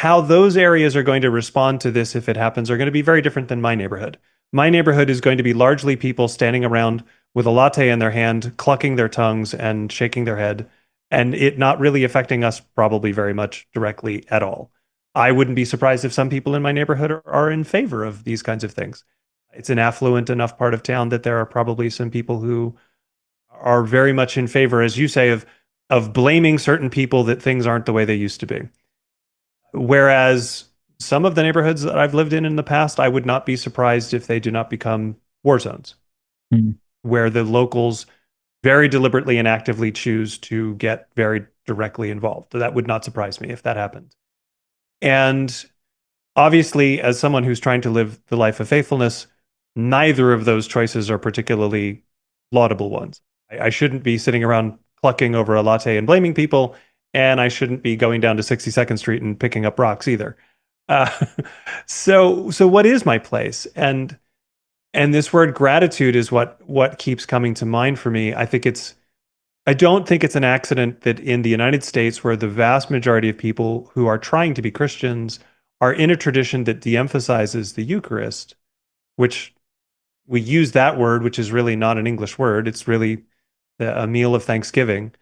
how those areas are going to respond to this if it happens are going to be very different than my neighborhood. My neighborhood is going to be largely people standing around with a latte in their hand, clucking their tongues and shaking their head, and it not really affecting us probably very much directly at all. I wouldn't be surprised if some people in my neighborhood are in favor of these kinds of things. It's an affluent enough part of town that there are probably some people who are very much in favor, as you say, of blaming certain people that things aren't the way they used to be. Whereas some of the neighborhoods that I've lived in the past, I would not be surprised if they do not become war zones, Mm. where the locals very deliberately and actively choose to get very directly involved. So that would not surprise me if that happened. And obviously, as someone who's trying to live the life of faithfulness, neither of those choices are particularly laudable ones. I shouldn't be sitting around clucking over a latte and blaming people, and I shouldn't be going down to 62nd Street and picking up rocks either. Uh, so what is my place? And this word gratitude is what keeps coming to mind for me. I don't think it's an accident that in the United States, where the vast majority of people who are trying to be Christians are in a tradition that de-emphasizes the Eucharist, which we use that word, which is really not an English word. It's really a meal of Thanksgiving.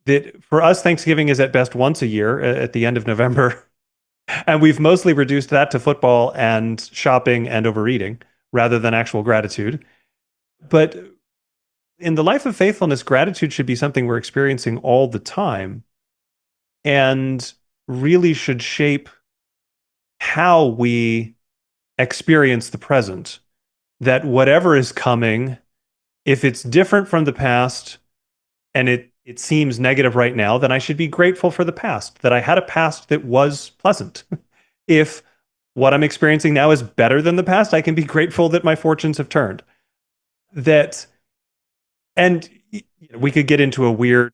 That for us, Thanksgiving is at best once a year at the end of November. And we've mostly reduced that to football and shopping and overeating rather than actual gratitude. But in the life of faithfulness, gratitude should be something we're experiencing all the time and really should shape how we experience the present. That whatever is coming, if it's different from the past and it seems negative right now, then I should be grateful for the past, that I had a past that was pleasant. If what I'm experiencing now is better than the past, I can be grateful that my fortunes have turned. That, and we could get into a weird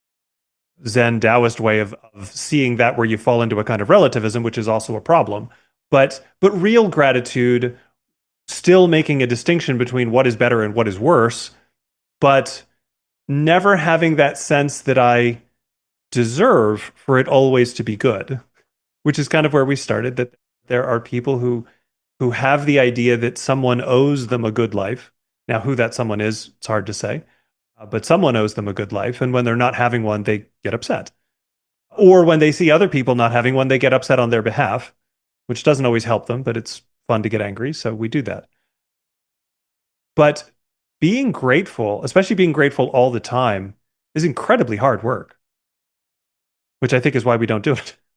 Zen Taoist way of seeing that where you fall into a kind of relativism, which is also a problem. But real gratitude, still making a distinction between what is better and what is worse, but never having that sense that I deserve for it always to be good, which is kind of where we started, that there are people who have the idea that someone owes them a good life. Now, who that someone is, it's hard to say, but someone owes them a good life. And when they're not having one, they get upset. Or when they see other people not having one, they get upset on their behalf, which doesn't always help them, but it's fun to get angry. So we do that. But being grateful, especially being grateful all the time, is incredibly hard work, which I think is why we don't do it.